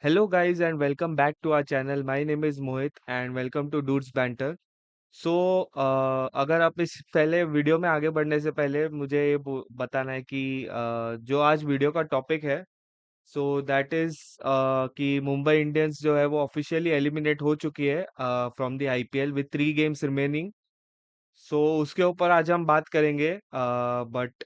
Hello, guys, and welcome back to our channel. My name is Mohit, and welcome to Dudes Banter. सो अगर आप इस पहले video में आगे बढ़ने से पहले मुझे ये बताना है कि जो आज वीडियो का टॉपिक है सो दैट इज कि मुंबई इंडियंस जो है वो ऑफिशियली एलिमिनेट हो चुकी है from the IPL with 3 games remaining. So उसके ऊपर आज हम बात करेंगे। बट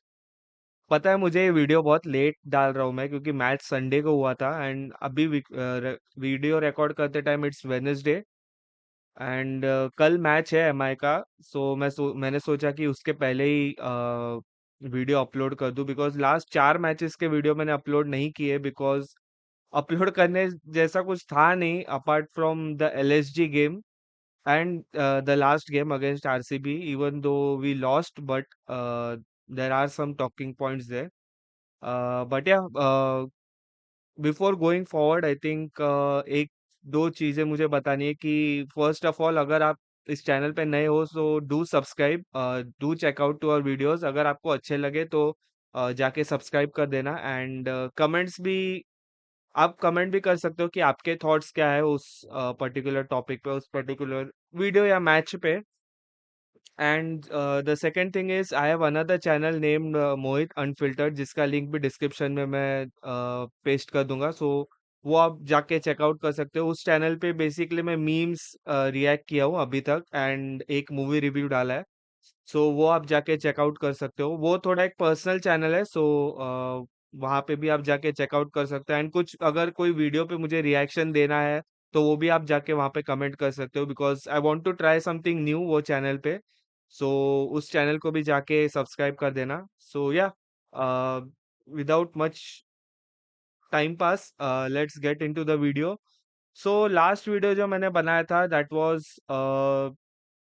पता है मुझे ये वीडियो बहुत लेट डाल रहा हूँ मैं क्योंकि मैच संडे को हुआ था एंड अभी वीडियो रिकॉर्ड करते टाइम इट्स वेडनेसडे एंड कल मैच है एमआई का। सो मैंने सोचा कि उसके पहले ही वीडियो अपलोड कर दूं बिकॉज लास्ट 4 मैचेस के वीडियो मैंने अपलोड नहीं किए बिकॉज अपलोड करने जैसा कुछ था नहीं apart from the LSG game and the last game against RCB even though we lost but there are some talking points there. But yeah before going forward I think एक दो चीजें मुझे बतानी है कि फर्स्ट ऑफ ऑल अगर आप इस चैनल पे नए हो तो do subscribe, do check out to our videos. अगर आपको अच्छे लगे तो जाके सब्सक्राइब कर देना एंड कमेंट्स भी आप कमेंट भी कर सकते हो कि आपके थॉट्स क्या है उस पर्टिकुलर टॉपिक पे, उस पर्टिकुलर वीडियो या मैच पे। And the second thing is I have another channel named Mohit unfiltered जिसका लिंक भी डिस्क्रिप्शन में मैं पेस्ट कर दूंगा। सो वो आप जाके चेकआउट कर सकते हो। उस चैनल पे बेसिकली मैं मीम्स रिएक्ट किया हूँ अभी तक एंड एक मूवी रिव्यू डाला है। सो वो आप जाके चेकआउट कर सकते हो। वो थोड़ा एक पर्सनल चैनल है, सो वहाँ पे भी आप जाके चेकआउट कर सकते हो एंड कुछ अगर कोई वीडियो पे मुझे रिएक्शन देना है तो वो भी आप जाके वहाँ पे कमेंट कर सकते हो because I want to try something new वो चैनल पे। सो उस चैनल को भी जाके सब्सक्राइब कर देना। सो या without much time pass let's get into the video. So last video जो मैंने बनाया था दैट वाज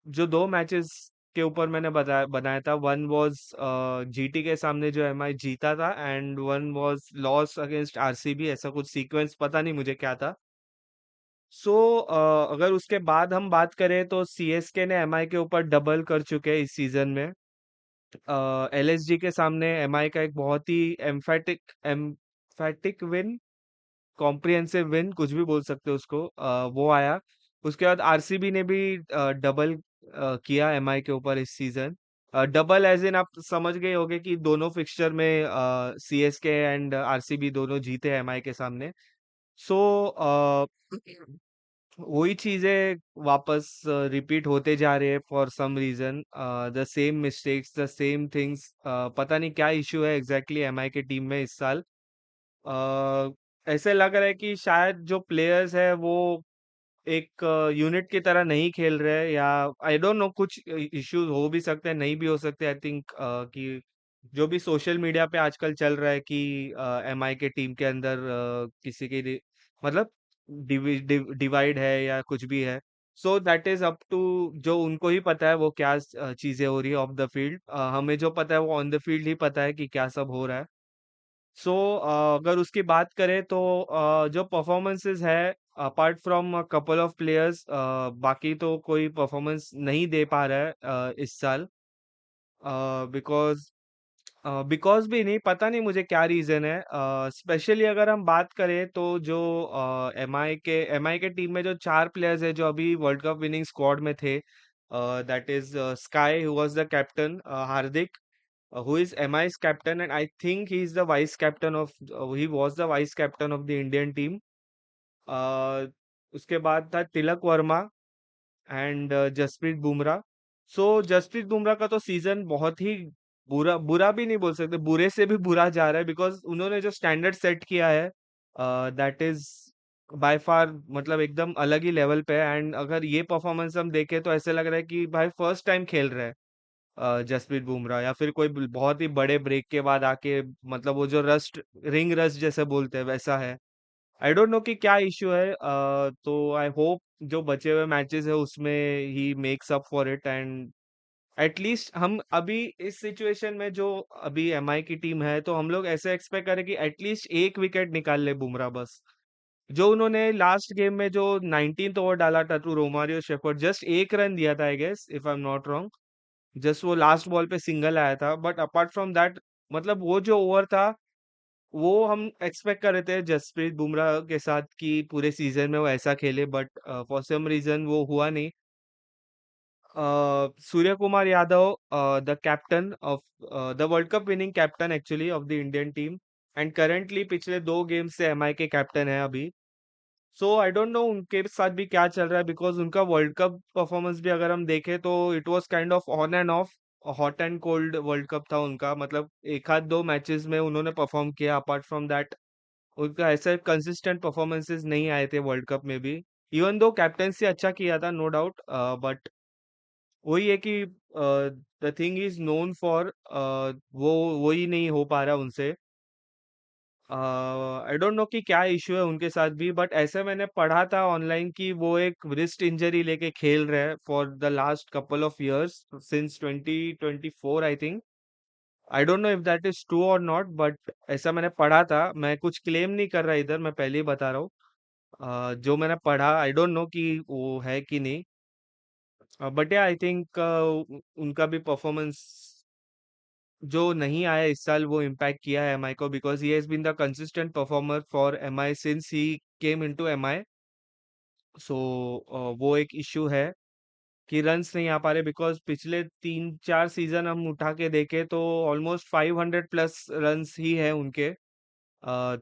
जो 2 मैचेस के ऊपर मैंने बताया बनाया था। वन वाज जीटी के सामने जो एमआई जीता था and one was loss against RCB, ऐसा कुछ सीक्वेंस पता नहीं मुझे क्या था। सो अगर उसके बाद हम बात करें तो सीएसके ने एमआई के ऊपर डबल कर चुके हैं इस सीजन में। एलएसजी के सामने एमआई का एक बहुत ही एम्फेटिक विन, कॉम्प्रिहेंसिव विन, कुछ भी बोल सकते हो उसको, वो आया। उसके बाद आरसीबी ने भी डबल किया एमआई के ऊपर इस सीजन। डबल एज इन आप समझ गए होंगे कि दोनों फिक्सचर में सीएसके एंड आरसीबी दोनों जीते एमआई के सामने। सो वही चीजें वापस रिपीट होते जा रहे हैं for some reason. The same mistakes, the same things. पता नहीं क्या इशू है एग्जैक्टली एमआई के टीम में इस साल। अ, ऐसे लग रहा है कि शायद जो प्लेयर्स है वो एक यूनिट की तरह नहीं खेल रहे, या आई डोंट नो, कुछ इश्यूज हो भी सकते हैं नहीं भी हो सकते। आई थिंक कि जो भी सोशल मीडिया पे आजकल चल रहा है कि एमआई के टीम के अंदर किसी की मतलब डिवाइड है या कुछ भी है। So that is up to, जो उनको ही पता है वो क्या चीजें हो रही है ऑफ द फील्ड। हमें जो पता है वो ऑन द फील्ड ही पता है कि क्या सब हो रहा है। सो अगर उसकी बात करें तो जो परफॉर्मेंसेस है apart from couple of players, बाकी तो कोई परफॉर्मेंस नहीं दे पा रहा है इस साल। बिकॉज बिकॉज भी नहीं, पता नहीं मुझे क्या रीजन है। स्पेशली अगर हम बात करें तो जो एमआई के टीम में जो 4 प्लेयर्स है जो अभी वर्ल्ड कप विनिंग स्क्वाड में थे, that is sky who was the captain, Hardik who is MI's captain, and I think he is the vice captain of he was the vice captain of the Indian team. उसके बाद था Tilak Varma and Jasprit Bumrah. सो जसप्रीत बुमराह का तो season बहुत ही बुरा, बुरा भी नहीं बोल सकते, बुरे से भी बुरा जा रहा है बिकॉज उन्होंने जो स्टैंडर्ड सेट किया है दैट इज बाय फार, मतलब एकदम अलग ही लेवल पे है। एंड अगर ये परफॉर्मेंस हम देखें तो ऐसे लग रहा है कि भाई फर्स्ट टाइम खेल रहे हैं जसप्रीत बुमराह, या फिर कोई बहुत ही बड़े ब्रेक के बाद आके, मतलब वो जो रस्ट, रिंग रस्ट जैसे बोलते हैं वैसा है। आई डोंट नो कि क्या इश्यू है। तो आई होप जो बचे हुए मैचेस है उसमें he makes up for it and at least हम अभी इस सिचुएशन में जो अभी एमआई की टीम है तो हम लोग ऐसे एक्सपेक्ट करें कि एटलीस्ट एक विकेट निकाल ले बुमराह बस। जो उन्होंने लास्ट गेम में जो 19th ओवर डाला था टू रोमारियो शेफर्ड, जस्ट एक रन दिया था I guess if I am not wrong. Just वो लास्ट बॉल पे सिंगल आया था बट अपार्ट फ्रॉम दैट, मतलब वो जो ओवर था वो हम एक्सपेक्ट कर रहे थे जसप्रीत बुमराह के साथ कि पूरे सीजन में वो ऐसा खेले, बट फॉर सम रीजन वो हुआ नहीं। Surya Kumar Yadav, the captain of the world cup winning captain actually of the Indian team, and currently पिछले 2 गेम से एमआई के कैप्टन है अभी। सो आई डोंट नो उनके साथ भी क्या चल रहा है, बिकॉज उनका वर्ल्ड कप परफॉर्मेंस भी अगर हम देखें तो it was kind of on end of, hot and cold world cup था उनका। मतलब एक आध 2 मैचेस में उन्होंने परफॉर्म किया, अपार्ट फ्रॉम दैट उनका ऐसे कंसिस्टेंट परफॉर्मेंसेस नहीं आए थे वर्ल्ड कप में भी। इवन दो कैप्टेंसी अच्छा किया था, नो डाउट, बट वही है कि the thing is known for, वो वही नहीं हो पा रहा उनसे। आई डोंट नो कि क्या इश्यू है उनके साथ भी, बट ऐसे मैंने पढ़ा था ऑनलाइन कि वो एक रिस्ट इंजरी लेके खेल रहे हैं for the last couple of years, since 2024 I think. I don't know if that is true और नॉट, बट ऐसा मैंने पढ़ा था। मैं कुछ क्लेम नहीं कर रहा इधर, मैं पहले ही बता रहा हूँ। जो मैंने पढ़ा, आई डोंट नो कि वो है कि नहीं, बट आई थिंक उनका भी परफॉर्मेंस जो नहीं आया इस साल वो इम्पैक्ट किया है एमआई को, because he has been the consistent performer for MI since he came into MI. So वो एक इश्यू है कि रन्स नहीं आ पा रहे, बिकॉज पिछले 3-4 सीजन हम उठा के देखें तो ऑलमोस्ट 500+ रन्स ही है उनके।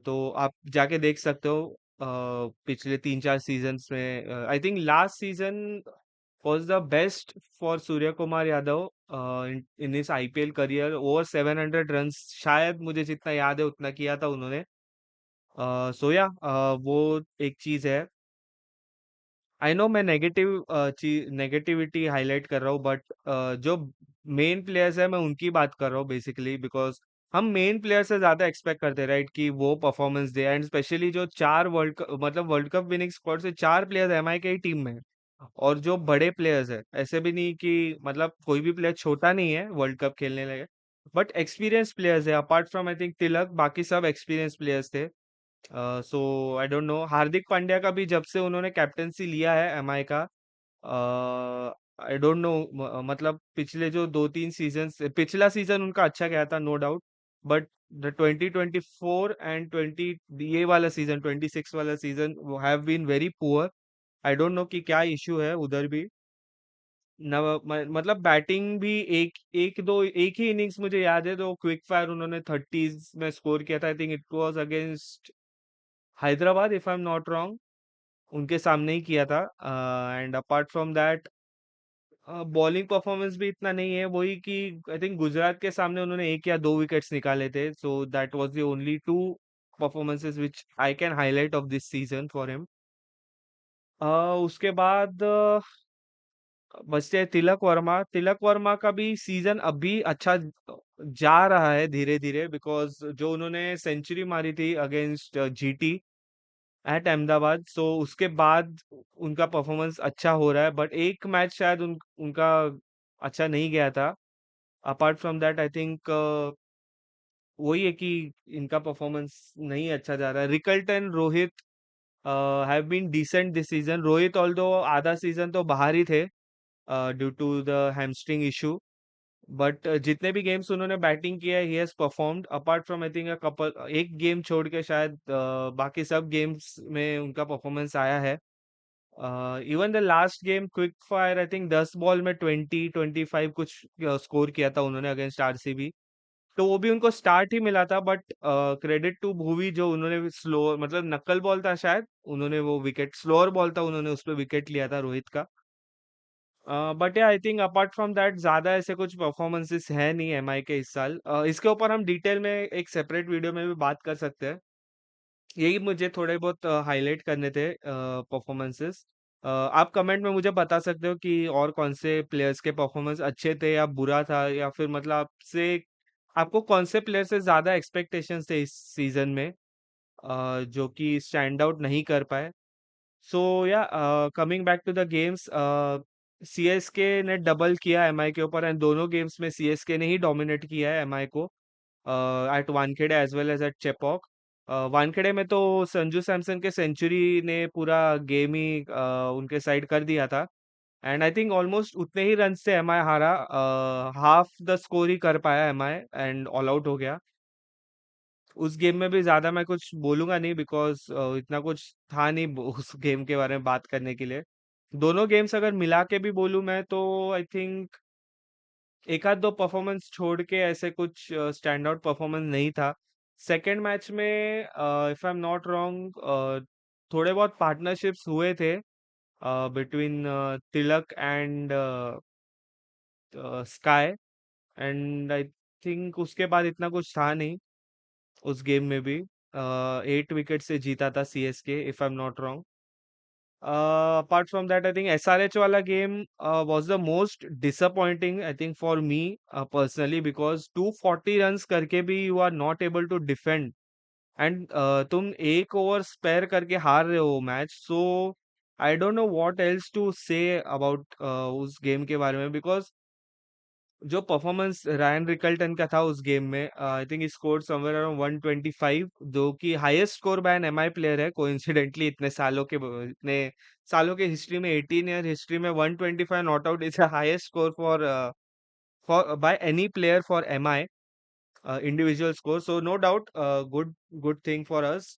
तो आप जाके देख सकते हो पिछले 3-4 सीजन्स में। I think last season was the best for Surya Kumar Yadav in his IPL career, over 700 runs शायद, मुझे जितना याद है उतना किया था उन्होंने। सो या वो एक चीज है। आई नो मैं नेगेटिविटी हाईलाइट कर रहा हूँ, बट जो मेन प्लेयर्स है मैं उनकी बात कर रहा हूँ बेसिकली, बिकॉज हम मेन प्लेयर से ज्यादा एक्सपेक्ट करते हैं राइट कि वो परफॉर्मेंस दे, एंड स्पेशली जो चार मतलब वर्ल्ड कप विनिंग स्क्वाड से 4 प्लेयर्स एमआई के ही टीम में हैं। और जो बड़े प्लेयर्स है, ऐसे भी नहीं कि मतलब कोई भी प्लेयर छोटा नहीं है वर्ल्ड कप खेलने लगे, बट एक्सपीरियंस प्लेयर्स है। अपार्ट फ्रॉम आई थिंक तिलक, बाकी सब एक्सपीरियंस प्लेयर्स थे। सो I don't no, Hardik Pandya का भी जब से उन्होंने कैप्टेंसी लिया है एमआई का, आई डोंट नो, मतलब पिछले जो 2-3 सीजन, पिछला सीजन उनका अच्छा गया था no doubt, but the 2024 and 20, ये वाला सीजन 26 वाला सीजन वो have been very poor. I don't know कि क्या इश्यू है उधर भी। मतलब बैटिंग भी एक ही इनिंग्स मुझे याद है, तो क्विक फायर उन्होंने 30s में स्कोर किया था। I think it was against Hyderabad, if I am not wrong, उनके सामने ही किया था। And apart from that bowling performance भी इतना नहीं है, वही कि आई थिंक गुजरात के सामने उन्होंने 1 या 2 विकेट्स निकाले थे, so that was the only 2 performances which I can highlight of this season for him. उसके बाद बचते हैं तिलक वर्मा। तिलक वर्मा का भी सीजन अभी अच्छा जा रहा है धीरे धीरे, बिकॉज जो उन्होंने सेंचुरी मारी थी अगेंस्ट जीटी एट अहमदाबाद, सो उसके बाद उनका परफॉर्मेंस अच्छा हो रहा है, बट एक मैच शायद उनका अच्छा नहीं गया था। Apart from that I think वही है कि इनका परफॉर्मेंस नहीं अच्छा जा रहा है। Rickelton, Rohit have been decent this season. Rohit although आधा सीजन तो बाहर ही थे due to the hamstring issue, but जितने भी गेम्स उन्होंने बैटिंग किया है ही has performed. Apart from I think a couple, एक गेम छोड़ के शायद बाकी सब गेम्स में उनका परफॉर्मेंस आया है। Even the last game quick fire, I think 10 ball में 20-25 कुछ स्कोर किया था उन्होंने अगेंस्ट आरसीबी। तो वो भी उनको स्टार्ट ही मिला था, बट क्रेडिट टू भुवी, जो उन्होंने स्लो, मतलब नक्कल बॉल था शायद, उन्होंने वो विकेट, स्लोअर बॉल था, उन्होंने उस पर विकेट लिया था रोहित का। But I think apart from that ज्यादा ऐसे कुछ परफॉर्मेंसेस है नहीं एमआई के इस साल। इसके ऊपर हम डिटेल में एक सेपरेट वीडियो में भी बात कर सकते हैं। यही मुझे थोड़े बहुत हाईलाइट करने थे परफॉर्मेंसेस। आप कमेंट में मुझे बता सकते हो कि और कौन से प्लेयर्स के परफॉर्मेंस अच्छे थे या बुरा था, या फिर मतलब आपसे आपको कौन से प्लेयर से ज्यादा एक्सपेक्टेशंस थे इस सीजन में, जो कि स्टैंड आउट नहीं कर पाए। So yeah coming back to the games, CSK ने डबल किया एमआई के ऊपर, एंड दोनों गेम्स में सीएसके ने ही डोमिनेट किया है एमआई को, at Wankhede as well as at Chepauk. Wankhede में तो संजू सैमसन के सेंचुरी ने पूरा गेम ही उनके साइड कर दिया था, एंड आई थिंक ऑलमोस्ट उतने ही रन से एमआई हारा, हाफ द स्कोर ही कर पाया एमआई एंड ऑल आउट हो गया। उस गेम में भी ज्यादा मैं कुछ बोलूंगा नहीं, बिकॉज इतना कुछ था नहीं उस गेम के बारे में बात करने के लिए। दोनों गेम्स अगर मिला के भी बोलूं मैं, तो आई थिंक एक आध दो परफॉर्मेंस छोड़ के ऐसे कुछ स्टैंड आउट परफॉर्मेंस नहीं था। सेकेंड मैच में if I am not wrong, थोड़े बहुत पार्टनरशिप्स हुए थे between Tilak and sky, and I think उसके बाद इतना कुछ था नहीं उस गेम में भी। 8 विकेट से जीता था CSK, if I am not wrong. Apart from that, I think SRH wala game was the most disappointing, I think, for me personally, because 240 runs करके भी you are not able to defend, and तुम एक over spare करके हार रहे हो match. So I don't know what else to say about उस game के बारे में, बिकॉज जो परफॉर्मेंस रायन रिकल्टन का था उस गेम में, I think score somewhere around 125, जो कि highest score by an MI player है कोइंसिडेंटली। इतने सालों के हिस्ट्री में, 18 ईयर हिस्ट्री में 125 not out is highest score for by any player for MI individual score. So no doubt, good good thing for us.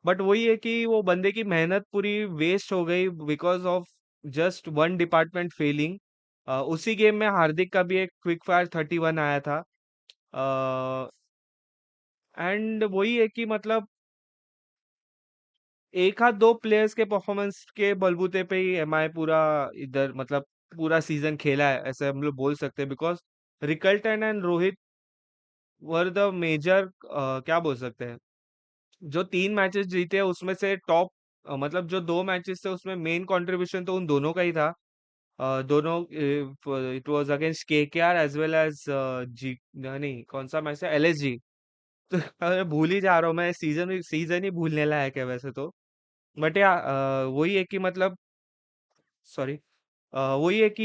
But वही है कि वो बंदे की मेहनत पूरी वेस्ट हो गई because of just one department failing. उसी गेम में हार्दिक का भी एक क्विक फायर 31 आया था। एंड वही है कि मतलब एक आध दो प्लेयर्स के परफॉर्मेंस के बलबूते पे ही एमआई पूरा इधर मतलब पूरा सीजन खेला है, ऐसे हम लोग बोल सकते हैं। Because Rickelton and Rohit were the major, क्या बोल सकते हैं, जो 3 मैचेस जीते उसमें से टॉप, मतलब जो 2 मैचेस थे उसमें मेन कंट्रीब्यूशन तो उन दोनों का ही था। दोनों, it was against KKR as well as जी, नहीं कौन सा मैच है, एलएसजी। तो अरे भूल ही जा रहा हूँ मैं, सीजन सीजन ही भूलने लायक है वैसे तो। बट या वही है कि मतलब, सॉरी, वही है कि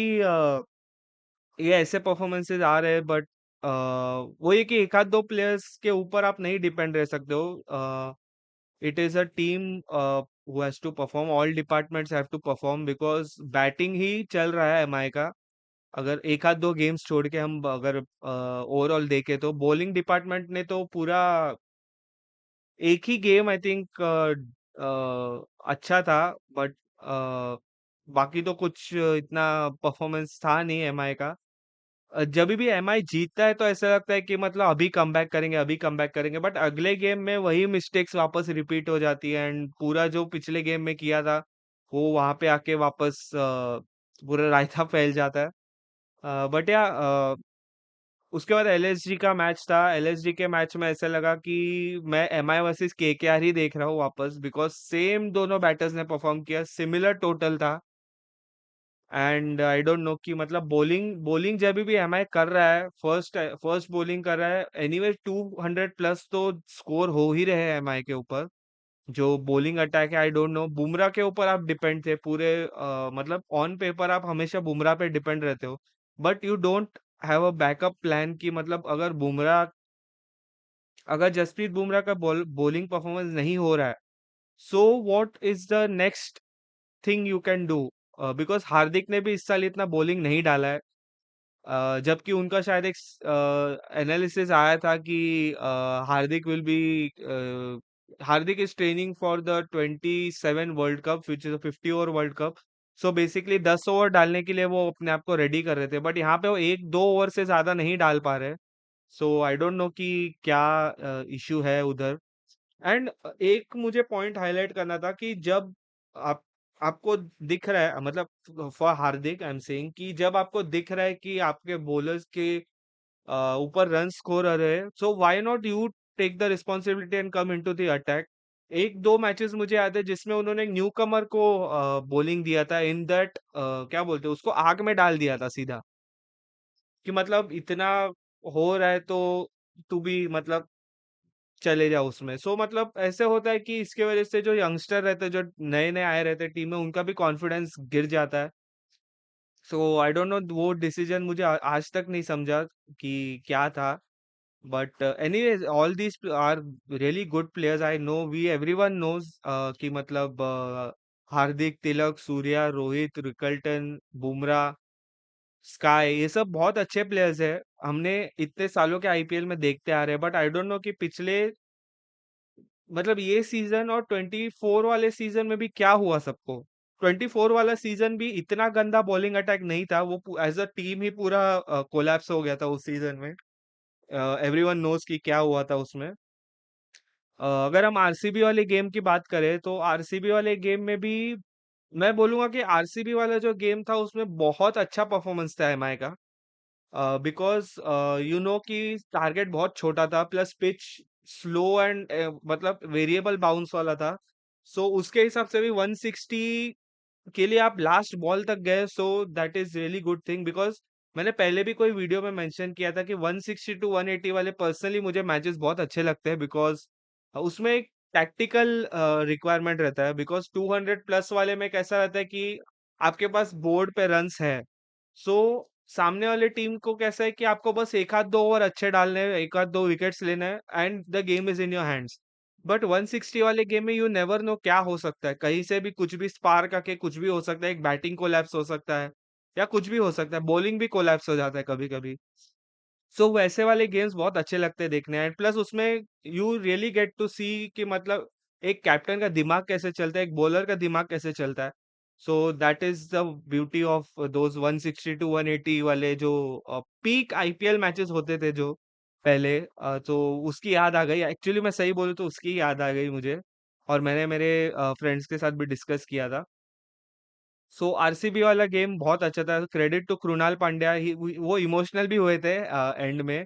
ये ऐसे परफॉर्मेंसेज आ रहे हैं, बट वही है कि एक आध दो प्लेयर्स के ऊपर आप नहीं डिपेंड रह सकते हो। It is a team who has to perform, all departments have to perform, because batting ही चल रहा है एमआई का। अगर एक आध दो गेम्स छोड़ के हम अगर ओवरऑल देखें, तो बॉलिंग डिपार्टमेंट ने तो पूरा एक ही गेम आई थिंक अच्छा था, बट बाकी तो कुछ इतना परफॉर्मेंस था नहीं एमआई का। जब भी एमआई जीतता है तो ऐसा लगता है कि मतलब अभी कमबैक करेंगे, अभी कमबैक करेंगे, बट अगले गेम में वही मिस्टेक्स वापस रिपीट हो जाती है, एंड पूरा जो पिछले गेम में किया था वो वहां पे आके वापस पूरा रायता फैल जाता है। बट या उसके बाद एलएसजी का मैच था। एलएसजी के मैच में ऐसा लगा कि मैं एमआई वर्सेस केकेआर ही देख रहा हूँ वापस, बिकॉज सेम दोनों बैटर्स ने परफॉर्म किया, सिमिलर टोटल था। एंड आई डोंट नो कि मतलब बॉलिंग बॉलिंग जब भी एमआई कर रहा है, फर्स्ट फर्स्ट बॉलिंग कर रहा है, एनीवे 200 प्लस तो स्कोर हो ही रहे हैं एमआई के ऊपर। जो बॉलिंग अटैक है, आई डोंट नो, बुमराह के ऊपर आप डिपेंड थे पूरे, मतलब ऑन पेपर आप हमेशा बुमराह पे डिपेंड रहते हो, but you don't have a backup plan कि मतलब अगर जसप्रीत बुमराह का बॉलिंग परफॉर्मेंस नहीं हो रहा है, so what is the next thing you can do. Because Hardik ने भी इस साल इतना बॉलिंग नहीं डाला है। जबकि उनका शायद एक एनालिसिस आया था कि Hardik is training for the 27 world cup, which is 50 over world cup. So basically 10 over डालने के लिए वो अपने आप को रेडी कर रहे थे, बट यहाँ पे वो एक दो ओवर से ज्यादा नहीं डाल पा रहे। सो आई डोंट नो कि क्या इश्यू है उधर। एंड एक मुझे पॉइंट हाईलाइट करना था कि जब आप आपको दिख रहा है, मतलब for Hardik I am saying, कि जब आपको दिख रहा है कि आपके बॉलर्स के ऊपर रन स्कोर आ रहे हैं, so why not you take the responsibility and come into the attack. एक दो मैचेस मुझे याद है जिसमें उन्होंने न्यू कमर को बॉलिंग दिया था, इन दैट क्या बोलते हैं उसको, आग में डाल दिया था सीधा, कि मतलब इतना हो रहा है तो तू भी मतलब चले जाओ उसमें। सो मतलब ऐसे होता है कि इसके वजह से जो यंगस्टर रहते हैं, जो नए नए आए रहते हैं टीम में, उनका भी कॉन्फिडेंस गिर जाता है। सो आई डोंट नो, वो डिसीजन मुझे आज तक नहीं समझा कि क्या था। But anyways, all these are really good players, I know, we everyone knows कि मतलब हार्दिक, तिलक, सूर्या, रोहित, रिकल्टन, बुमराह, स्काई, ये सब बहुत अच्छे प्लेयर्स हैं। हमने इतने सालों के आईपीएल में देखते आ रहे हैं, बट आई डोंट नो कि पिछले मतलब ये सीजन और 24 वाले सीजन में भी क्या हुआ सबको। 24 वाला सीजन भी इतना गंदा बॉलिंग अटैक नहीं था, वो एज अ टीम ही पूरा कोलैप्स हो गया था उस सीजन में। एवरीवन नोज कि क्या हुआ था उसमें। अगर हम आरसीबी वाले गेम की बात करें तो आरसीबी वाले गेम में भी मैं बोलूंगा कि आरसीबी वाला जो गेम था उसमें बहुत अच्छा परफॉर्मेंस था एमआई का। बिकॉज यू नो कि टारगेट बहुत छोटा था, प्लस पिच स्लो एंड मतलब वेरिएबल बाउंस वाला था। सो उसके हिसाब से भी 160 के लिए आप लास्ट बॉल तक गए, सो that is really good thing. Because मैंने पहले भी कोई वीडियो में मेंशन किया था कि 160 टू 180 वाले पर्सनली मुझे मैचेस बहुत अच्छे लगते हैं, बिकॉज उसमें एक टैक्टिकल रिक्वायरमेंट रहता है। बिकॉज 200 प्लस वाले में कैसा रहता है कि आपके पास बोर्ड पे रन्स है, सो सामने वाले टीम को कैसा है कि आपको बस एक आध दो ओवर अच्छे डालने हैं, एक आध दो विकेट्स लेना है, and the game is in your hands. But 160 वाले गेम में यू नेवर नो क्या हो सकता है, कहीं से भी कुछ भी स्पार्क आके कुछ भी हो सकता है, एक बैटिंग कोलैप्स हो सकता है या कुछ भी हो सकता है, बॉलिंग भी कोलैप्स हो जाता है कभी कभी। सो वैसे वाले गेम्स बहुत अच्छे लगते हैं देखने, एंड प्लस उसमें यू रियली गेट टू सी कि मतलब एक कैप्टन का दिमाग कैसे चलता है, एक बॉलर का दिमाग कैसे चलता है। So that is the beauty of those 160 to 180 वाले जो पीक आईपीएल मैचेस होते थे जो पहले। तो उसकी याद आ गई, एक्चुअली मैं सही बोलूँ तो उसकी याद आ गई मुझे, और मैंने मेरे फ्रेंड्स के साथ भी डिस्कस किया था। सो आरसीबी वाला गेम बहुत अच्छा था, क्रेडिट टू कृणाल पांड्या। वो इमोशनल भी हुए थे एंड में,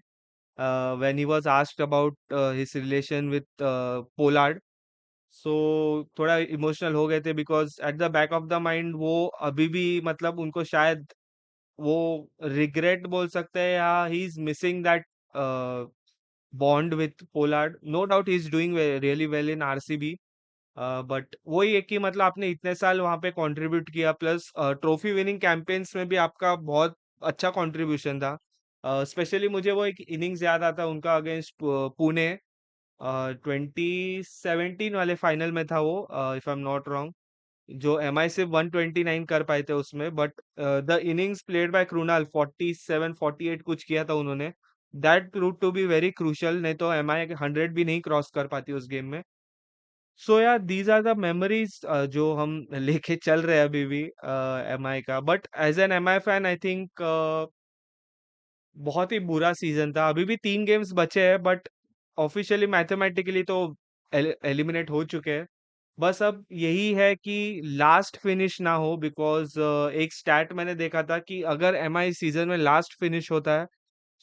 when he was asked about his relation with Pollard. So थोड़ा इमोशनल हो गए थे, because at the back of the mind वो अभी भी मतलब उनको शायद वो रिग्रेट बोल सकते हैं, या he is missing that bond with Pollard. No doubt he is doing really well in RCB, but वही है कि मतलब आपने इतने साल वहां पे कंट्रीब्यूट किया, प्लस ट्रॉफी विनिंग कैंपेन्स में भी आपका बहुत अच्छा कंट्रीब्यूशन था। स्पेशली मुझे वो एक इनिंग्स याद आता उनका अगेंस्ट पुणे, 2017 वाले फाइनल में था वो, if I am not wrong, जो एमआई सिर्फ 129 कर पाए थे उसमें, but the innings played by Krunal 47 48 कुछ किया था उन्होंने। That prove to be very crucial, नहीं तो एमआई 100 भी नहीं क्रॉस कर पाती उस गेम में। सो यार दीज आर द मेमोरीज जो हम लेके चल रहे हैं अभी भी एमआई का। But as an MI fan I think बहुत ही बुरा सीजन था। अभी भी 3 गेम्स बचे हैं, बट ऑफिशियली मैथमेटिकली तो एलिमिनेट हो चुके हैं। बस अब यही है कि लास्ट फिनिश ना हो, बिकॉज एक स्टैट मैंने देखा था कि अगर एमआई सीजन में लास्ट फिनिश होता है,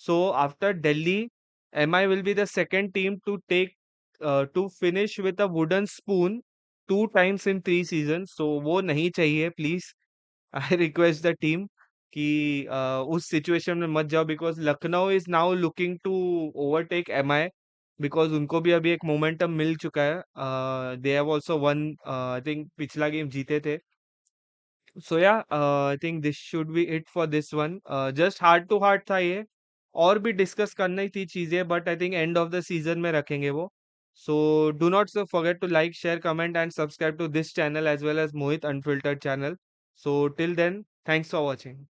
so after Delhi, MI will be the second team to finish with a wooden spoon 2 times in 3 seasons. So वो नहीं चाहिए please. I request the team कि उस सिचुएशन में मत जाओ, because Lucknow is now looking to overtake MI, because उनको भी अभी एक मोमेंटम मिल चुका है। They have also won, I think पिछला गेम जीते थे। So yeah I think this should be it for this one. Just heart to heart था ये, और भी डिस्कस करनी थी चीजें, but I think end of the season में रखेंगे वो। So do not forget to like share comment and subscribe to this channel as well as Mohit Unfiltered channel. So till then, thanks for watching.